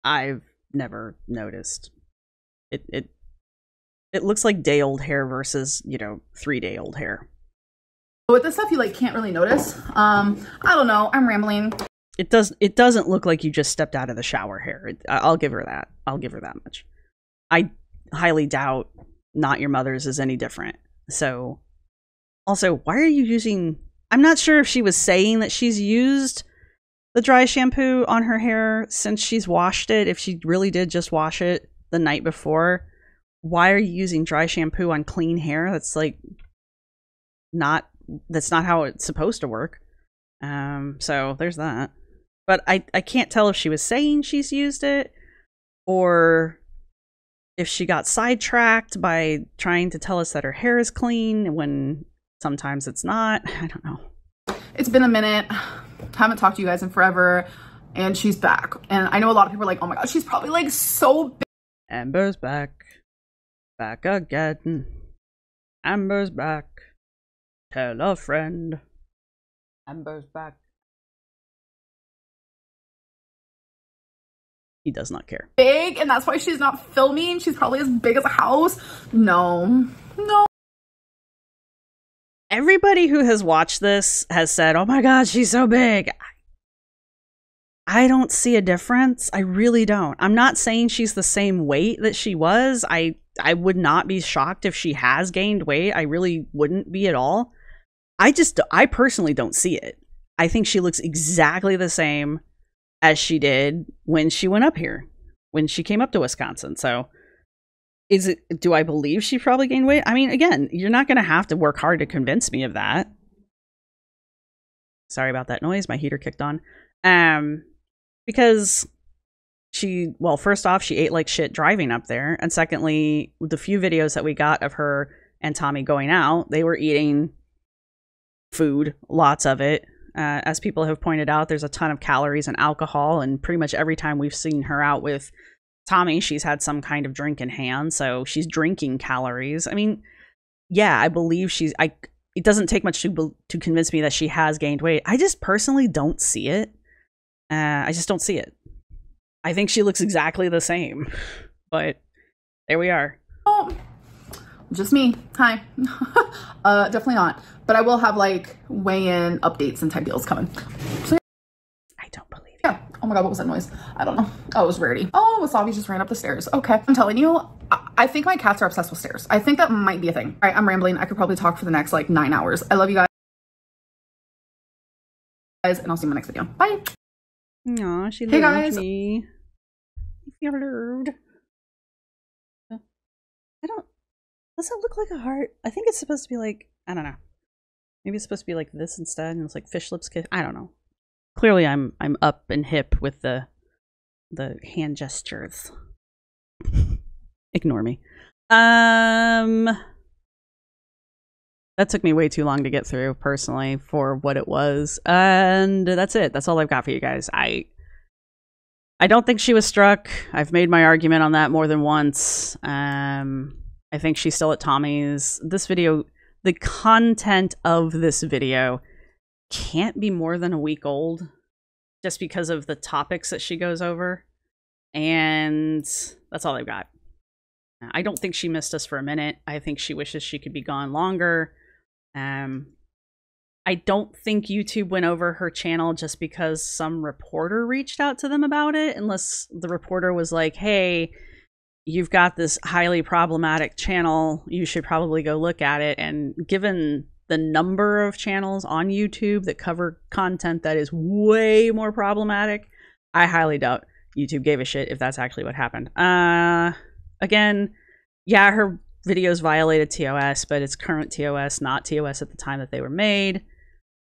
I've never noticed. It looks like day-old hair versus, 3-day-old hair. with this stuff, you like can't really notice. I don't know. I'm rambling. It doesn't look like you just stepped out of the shower hair. I'll give her that. I'll give her that much. I highly doubt Not Your Mother's is any different. So, also, why are you using... I'm not sure if she was saying that she's used the dry shampoo on her hair since she's washed it. If she really did just wash it the night before, why are you using dry shampoo on clean hair? That's like that's not how it's supposed to work. So there's that. But I can't tell if she was saying she's used it or if she got sidetracked by trying to tell us that her hair is clean when sometimes it's not. I don't know. It's been a minute. Haven't talked to you guys in forever. And she's back. And I know a lot of people are like, oh my god, she's probably like so big. Amber's back. Back again. Amber's back. Tell a friend. Amber's back. He does not care. Big, and that's why she's not filming. She's probably as big as a house. No. Everybody who has watched this has said, oh my god, she's so big. I don't see a difference. I really don't. I'm not saying she's the same weight that she was. I would not be shocked if she has gained weight. I really wouldn't be at all. I personally don't see it. I think she looks exactly the same as she did when she went up here, when she came up to Wisconsin. So do I believe she probably gained weight? I mean, again, you're not going to have to work hard to convince me of that. Sorry about that noise. My heater kicked on. Because first off, she ate like shit driving up there. And secondly, the few videos that we got of her and Tommy going out, they were eating food, lots of it. As people have pointed out, there's a ton of calories and alcohol, and pretty much every time we've seen her out with Tommy, she's had some kind of drink in hand, so she's drinking calories. I mean, yeah, I believe it doesn't take much to convince me that she has gained weight. I just personally don't see it. I just don't see it. I think she looks exactly the same, but there we are. Oh, just me. Hi. Definitely not. But I will have like weigh-in updates and type deals coming. So, I don't believe it. Yeah. Oh my god, what was that noise? I don't know. Oh, it was Rarity. Oh, Wasabi just ran up the stairs. Okay. I'm telling you, I think my cats are obsessed with stairs. I think that might be a thing. All right, I'm rambling. I could probably talk for the next like 9 hours. I love you guys, and I'll see you in my next video. Bye. Aw, she Hey, loved guys. me. You're loved. I don't... Does that look like a heart? I think it's supposed to be like... I don't know. Maybe it's supposed to be like this instead, and it's like fish lips kiss. I don't know. Clearly, I'm up and hip with the hand gestures. Ignore me. That took me way too long to get through, personally, for what it was. And that's it. That's all I've got for you guys. I don't think she was struck. I've made my argument on that more than once. I think she's still at Tommy's. This video, the content of this video can't be more than a week old, just because of the topics that she goes over. And that's all I've got. I don't think she missed us for a minute. I think she wishes she could be gone longer. I don't think YouTube went over her channel just because some reporter reached out to them about it, unless the reporter was like, hey, you've got this highly problematic channel, you should probably go look at it. And given the number of channels on YouTube that cover content that is way more problematic, I highly doubt YouTube gave a shit if that's actually what happened. Again, yeah, her videos violated TOS, but it's current TOS, not TOS at the time that they were made.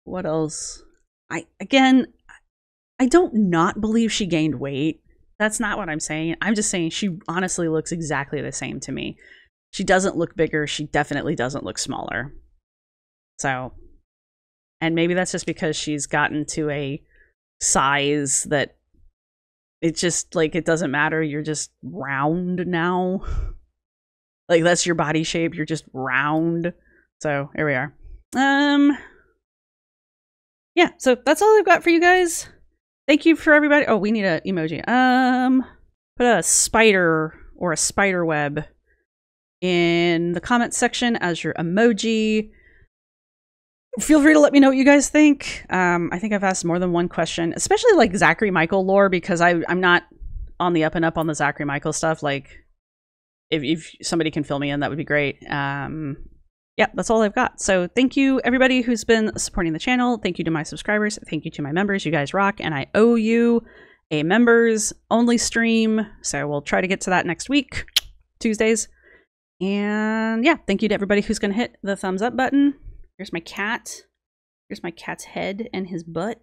What else? I don't not believe she gained weight. That's not what I'm saying. I'm just saying she honestly looks exactly the same to me. She doesn't look bigger. She definitely doesn't look smaller. So, and maybe that's just because she's gotten to a size that it's just like, it doesn't matter. You're just round now. Like, that's your body shape. You're just round. So here we are. Yeah, so that's all I've got for you guys. Thank you for everybody. Oh, we need an emoji. Put a spider or a spider web in the comments section as your emoji. Feel free to let me know what you guys think. I think I've asked more than one question, especially like Zachary Michael lore, because I'm not on the up and up on the Zachary Michael stuff. Like, if somebody can fill me in, that would be great. Yeah, that's all I've got. So thank you, everybody who's been supporting the channel. Thank you to my subscribers. Thank you to my members. You guys rock. And I owe you a members-only stream. So we'll try to get to that next week, Tuesdays. And yeah, thank you to everybody who's going to hit the thumbs up button. Here's my cat. Here's my cat's head and his butt.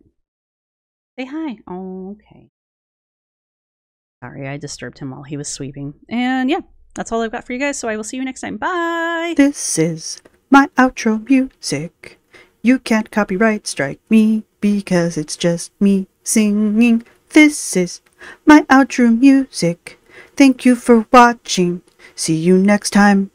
Say hi. Oh, okay. Sorry, I disturbed him while he was sweeping. And yeah, that's all I've got for you guys. So I will see you next time. Bye! This is my outro music. You can't copyright strike me because it's just me singing. This is my outro music. Thank you for watching. See you next time.